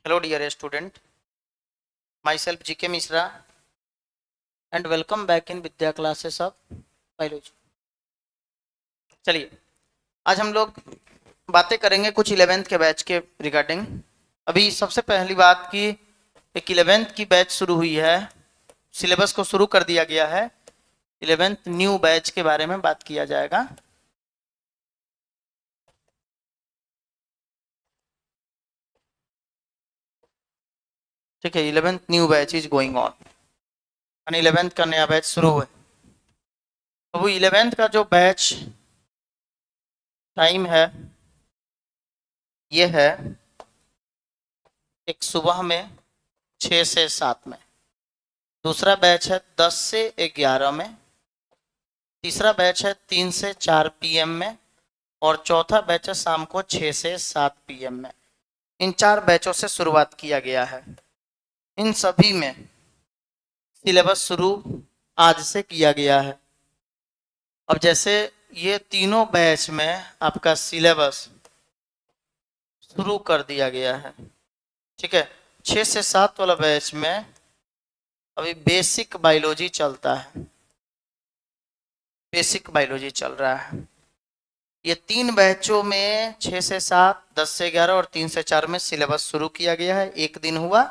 Hello dear student, myself GK Mishra and welcome back in Vidya classes of biology। चलिए आज हम लोग बातें करेंगे कुछ 11th के बैच के रिगार्डिंग। अभी सबसे पहली बात कि एक 11th की बैच शुरू हुई है, सिलेबस को शुरू कर दिया गया है। 11th न्यू बैच के बारे में बात किया जाएगा। ठीक है, 11th new batch is going on, 11th का नया बैच शुरू हुआ। तो वो 11th का जो बैच टाइम है ये है एक सुबह में 6 से 7 में, दूसरा बैच है 10 से 11 में, तीसरा बैच है 3 से 4 PM में और चौथा बैच है शाम को 6 से 7 PM में। इन 4 बैचों से शुरुआत किया गया है। इन सभी में सिलेबस शुरू आज से किया गया है। अब जैसे ये तीनों बैच में आपका सिलेबस शुरू कर दिया गया है, ठीक है। 6 से 7 वाला बैच में अभी बेसिक बायोलॉजी चलता है, बेसिक बायोलॉजी चल रहा है। ये 3 बैचों में 6 से 7, 10 से 11 और 3 से 4 में सिलेबस शुरू किया गया है, एक दिन हुआ।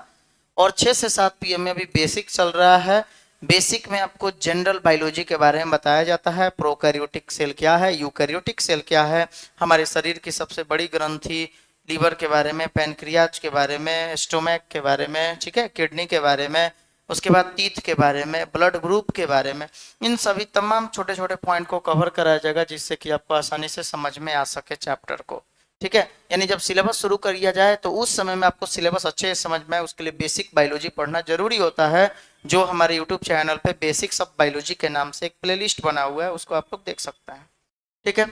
और 6 से 7 PM में अभी बेसिक चल रहा है। बेसिक में आपको जनरल बायोलॉजी के बारे में बताया जाता है। प्रोकैरियोटिक सेल क्या है, यूकैरियोटिक सेल क्या है, हमारे शरीर की सबसे बड़ी ग्रंथि लीवर के बारे में, पैनक्रियाज के बारे में, स्टोमैक के बारे में, ठीक है, किडनी के बारे में, उसके बाद टीथ के बारे में, ब्लड ग्रुप के बारे में, इन सभी तमाम छोटे छोटे पॉइंट को कवर कराया जाएगा जिससे कि आपको आसानी से समझ में आ सके चैप्टर को। ठीक है, यानी जब सिलेबस शुरू कर दिया जाए तो उस समय में आपको सिलेबस अच्छे से समझ में आए, उसके लिए बेसिक बायोलॉजी पढ़ना जरूरी होता है। जो हमारे यूट्यूब चैनल पे बेसिक्स ऑफ बायोलॉजी के नाम से एक प्लेलिस्ट बना हुआ है, उसको आप लोग देख सकते हैं। ठीक है,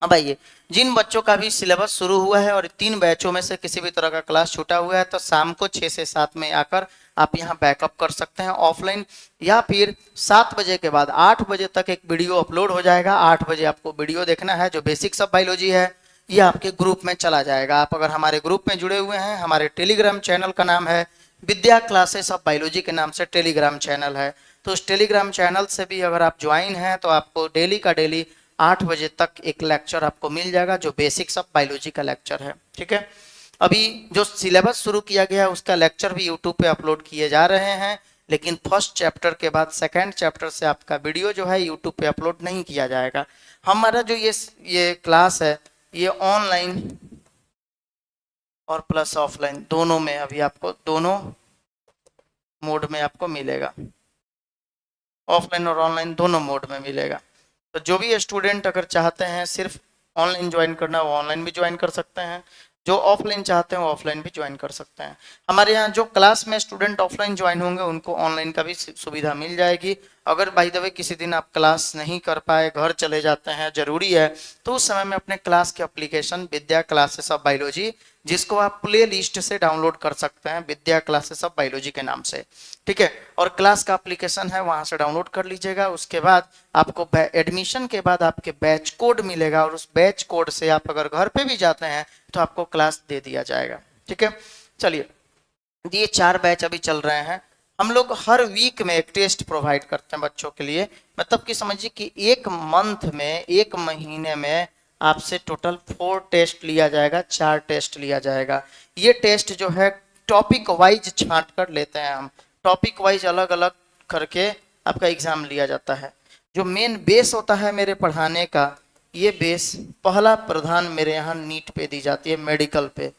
अब आइए, जिन बच्चों का भी सिलेबस शुरू हुआ है और 3 बैचों में से किसी भी तरह का क्लास छूटा हुआ है तो शाम को 6 से 7 में आकर आप यहां बैकअप कर सकते हैं ऑफलाइन, या फिर 7 बजे के बाद 8 बजे तक एक वीडियो अपलोड हो जाएगा। 8 बजे आपको वीडियो देखना है, जो बेसिक्स ऑफ बायोलॉजी है ये आपके ग्रुप में चला जाएगा। आप अगर हमारे ग्रुप में जुड़े हुए हैं, हमारे टेलीग्राम चैनल का नाम है विद्या क्लासेस ऑफ बायोलॉजी के नाम से टेलीग्राम चैनल है, तो उस टेलीग्राम चैनल से भी अगर आप ज्वाइन हैं तो आपको डेली का डेली 8 बजे तक एक लेक्चर आपको मिल जाएगा जो बेसिक्स ऑफ बायोलॉजी का लेक्चर है। ठीक है, अभी जो सिलेबस शुरू किया गया है उसका लेक्चर भी यूट्यूब पे अपलोड किए जा रहे हैं, लेकिन फर्स्ट चैप्टर के बाद सेकंड चैप्टर से आपका वीडियो जो है यूट्यूब पे अपलोड नहीं किया जाएगा। हमारा जो ये क्लास है ये ऑनलाइन और प्लस ऑफलाइन दोनों में, अभी आपको दोनों मोड में आपको मिलेगा, ऑफलाइन और ऑनलाइन दोनों मोड में मिलेगा। तो जो भी स्टूडेंट अगर चाहते हैं सिर्फ ऑनलाइन ज्वाइन करना वो ऑनलाइन भी ज्वाइन कर सकते हैं, जो ऑफलाइन चाहते हैं वो ऑफलाइन भी ज्वाइन कर सकते हैं। हमारे यहाँ जो क्लास में स्टूडेंट ऑफलाइन ज्वाइन होंगे उनको ऑनलाइन का भी सुविधा मिल जाएगी। अगर बाय द वे किसी दिन आप क्लास नहीं कर पाए, घर चले जाते हैं, जरूरी है, तो उस समय में अपने क्लास के application Vidya classes of biology, जिसको आप प्ले लिस्ट से डाउनलोड कर सकते हैं विद्या क्लासेस ऑफ बायोलॉजी के नाम से। ठीक है, और क्लास का एप्लीकेशन है वहां से डाउनलोड कर लीजिएगा। उसके बाद आपको एडमिशन के बाद आपके बैच कोड मिलेगा और उस बैच कोड से आप अगर घर पे भी जाते हैं तो आपको क्लास दे दिया जाएगा। ठीक है, चलिए, ये 4 बैच अभी चल रहे हैं। हम लोग हर वीक में एक टेस्ट प्रोवाइड करते हैं बच्चों के लिए, मतलब कि समझिए कि एक मंथ में, एक महीने में आपसे टोटल 4 टेस्ट लिया जाएगा, 4 टेस्ट लिया जाएगा। ये टेस्ट जो है टॉपिक वाइज छांट कर लेते हैं हम, टॉपिक वाइज अलग अलग करके आपका एग्जाम लिया जाता है। जो मेन बेस होता है मेरे पढ़ाने का, ये बेस पहला प्रधान मेरे यहाँ नीट पे दी जाती है, मेडिकल पे,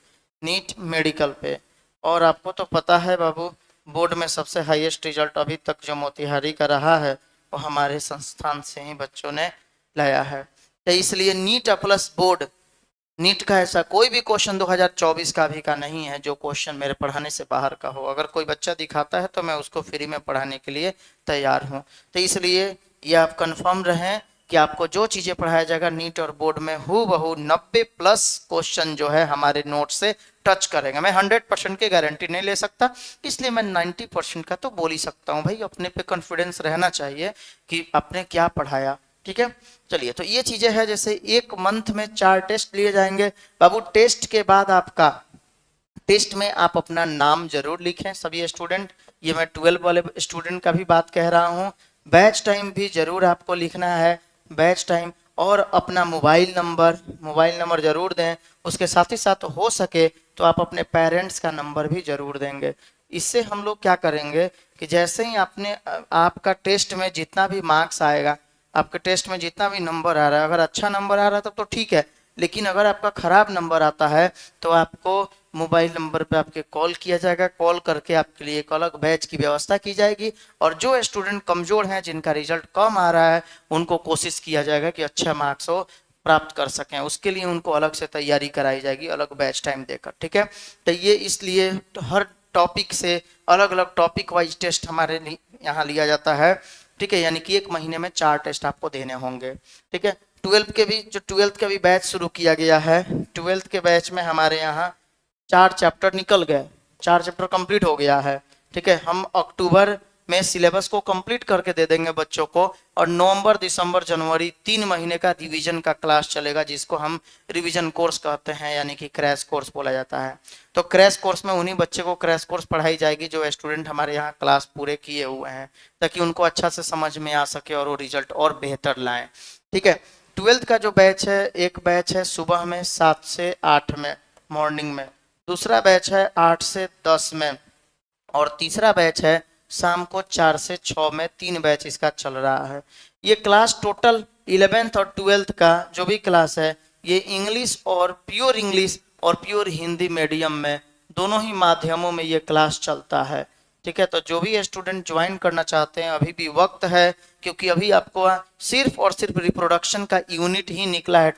नीट मेडिकल पे। और आपको तो पता है बाबू, बोर्ड में सबसे हाईएस्ट रिजल्ट अभी तक जो मोतिहारी का रहा है वो हमारे संस्थान से ही बच्चों ने लाया है। तो इसलिए नीट प्लस बोर्ड, नीट का ऐसा कोई भी क्वेश्चन 2024 का अभी का नहीं है जो क्वेश्चन मेरे पढ़ाने से बाहर का हो। अगर कोई बच्चा दिखाता है तो मैं उसको फ्री में पढ़ाने के लिए तैयार हूँ। तो इसलिए ये आप कंफर्म रहें कि आपको जो चीज़ें पढ़ाया जाएगा नीट और बोर्ड में हूबहू 90+ क्वेश्चन जो है हमारे नोट से टच करेंगे। मैं 100% की गारंटी नहीं ले सकता, इसलिए मैं 90% का तो बोल ही सकता हूँ। भाई अपने पे कॉन्फिडेंस रहना चाहिए कि आपने क्या पढ़ाया। ठीक है, चलिए, तो ये चीजें हैं। जैसे एक मंथ में 4 टेस्ट लिए जाएंगे बाबू। टेस्ट के बाद आपका टेस्ट में आप अपना नाम जरूर लिखें सभी स्टूडेंट, ये मैं 12 वाले स्टूडेंट का भी बात कह रहा हूँ। बैच टाइम भी जरूर आपको लिखना है, बैच टाइम, और अपना मोबाइल नंबर जरूर दें। उसके साथ ही साथ हो सके तो आप अपने पेरेंट्स का नंबर भी जरूर देंगे। इससे हम लोग क्या करेंगे कि जैसे ही आपका टेस्ट में जितना भी मार्क्स आएगा, आपके टेस्ट में जितना भी नंबर आ रहा है, अगर अच्छा नंबर आ रहा है तब तो ठीक है, लेकिन अगर आपका खराब नंबर आता है तो आपको मोबाइल नंबर पे आपके कॉल किया जाएगा, कॉल करके आपके लिए एक अलग बैच की व्यवस्था की जाएगी। और जो स्टूडेंट कमजोर हैं, जिनका रिजल्ट कम आ रहा है, उनको कोशिश किया जाएगा कि अच्छा मार्क्स हो प्राप्त कर सकें, उसके लिए उनको अलग से तैयारी कराई जाएगी, अलग बैच टाइम देकर। ठीक है, तो ये इसलिए तो हर टॉपिक से अलग अलग टॉपिक वाइज टेस्ट हमारे यहाँ लिया जाता है। ठीक है, यानी कि एक महीने में 4 टेस्ट आपको देने होंगे। ठीक है, 12th के भी बैच शुरू किया गया है। 12th के बैच में हमारे यहाँ 4 चैप्टर निकल गए, 4 चैप्टर कंप्लीट हो गया है। ठीक है, हम अक्टूबर में सिलेबस को कंप्लीट करके दे देंगे बच्चों को, और नवंबर, दिसंबर, जनवरी 3 महीने का रिवीजन का क्लास चलेगा, जिसको हम रिवीजन कोर्स कहते हैं, यानी कि क्रैश कोर्स बोला जाता है। तो क्रैश कोर्स में उन्हीं बच्चे को क्रैश कोर्स पढ़ाई जाएगी जो स्टूडेंट हमारे यहाँ क्लास पूरे किए हुए हैं, ताकि उनको अच्छा से समझ में आ सके और वो रिजल्ट और बेहतर लाएं। ठीक है, 12th का जो बैच है, एक बैच है सुबह में 7 से 8 में मॉर्निंग में, दूसरा बैच है 8 से 10 में, और तीसरा बैच है शाम को 4 से 6 में। 3 बैच इसका चल रहा है। ये क्लास टोटल 11th और 12th का जो भी क्लास है, ये इंग्लिश और प्योर हिंदी मीडियम में, दोनों ही माध्यमों में ये क्लास चलता है। ठीक है, तो जो भी स्टूडेंट ज्वाइन करना चाहते हैं, अभी भी वक्त है, क्योंकि अभी आपको सिर्फ और सिर्फ रिप्रोडक्शन का यूनिट ही निकला है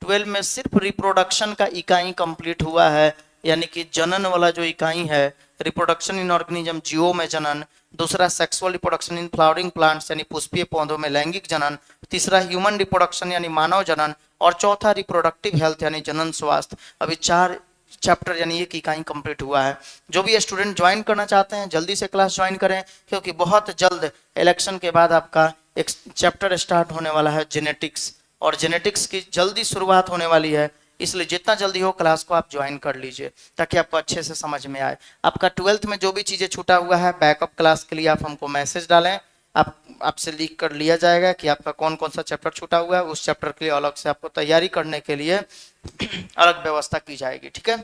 12 में सिर्फ रिप्रोडक्शन का इकाई कंप्लीट हुआ है, यानी कि जनन वाला जो इकाई है, रिप्रोडक्शन इन ऑर्गेनिज्म, जीवों में जनन, दूसरा sexual reproduction in flowering plants यानी पुष्पीय पौधों में लैंगिक जनन, तीसरा ह्यूमन रिप्रोडक्शन यानी मानव जनन, और चौथा रिप्रोडक्टिव हेल्थ यानी जनन स्वास्थ्य। अभी 4 चैप्टर यानी एक इकाई कंप्लीट हुआ है। जो भी स्टूडेंट ज्वाइन करना चाहते हैं जल्दी से क्लास ज्वाइन करें, क्योंकि बहुत जल्द इलेक्शन के बाद आपका एक चैप्टर स्टार्ट होने वाला है जेनेटिक्स, और जेनेटिक्स की जल्दी शुरुआत होने वाली है, इसलिए जितना जल्दी हो क्लास को आप ज्वाइन कर लीजिए, ताकि आपको अच्छे से समझ में आए। आपका 12th में जो भी चीज़ें छूटा हुआ है, बैकअप क्लास के लिए आप हमको मैसेज डालें, आपसे लिख कर लिया जाएगा कि आपका कौन कौन सा चैप्टर छूटा हुआ है। उस चैप्टर के लिए अलग से आपको तैयारी करने के लिए अलग व्यवस्था की जाएगी। ठीक है,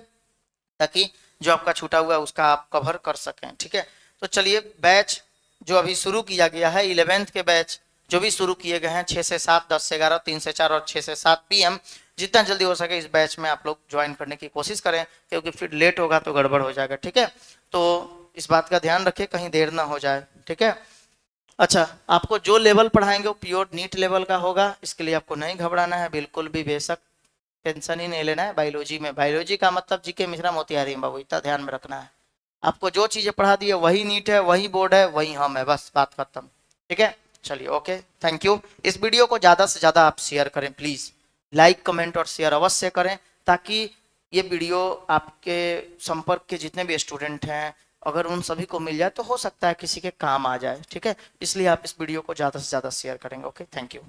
ताकि जो आपका छूटा हुआ है उसका आप कवर कर सकें। ठीक है, तो चलिए, बैच जो अभी शुरू किया गया है, 11th के बैच जो भी शुरू किए गए हैं, 6 से 7, 10 से 11, 3 से 4 और 6 से 7 PM, जितना जल्दी हो सके इस बैच में आप लोग ज्वाइन करने की कोशिश करें, क्योंकि फिर लेट होगा तो गड़बड़ हो जाएगा। ठीक है, तो इस बात का ध्यान रखें, कहीं देर ना हो जाए। ठीक है, अच्छा, आपको जो लेवल पढ़ाएंगे वो प्योर नीट लेवल का होगा, इसके लिए आपको नहीं घबराना है, बिल्कुल भी बेशक टेंशन ही नहीं लेना है। बायोलॉजी का मतलब जीके मिश्रा मोतिहारी बाबू, इतना ध्यान में रखना है। आपको जो चीज़ें पढ़ा दी है वही नीट है, वही बोर्ड है, वही हम है, बस बात खत्म। ठीक है, चलिए, ओके, थैंक यू। इस वीडियो को ज़्यादा से ज़्यादा आप शेयर करें प्लीज़, लाइक कमेंट और शेयर अवश्य करें, ताकि ये वीडियो आपके संपर्क के जितने भी स्टूडेंट हैं, अगर उन सभी को मिल जाए तो हो सकता है किसी के काम आ जाए। ठीक है, इसलिए आप इस वीडियो को ज़्यादा से ज़्यादा शेयर करेंगे। Okay, thank you.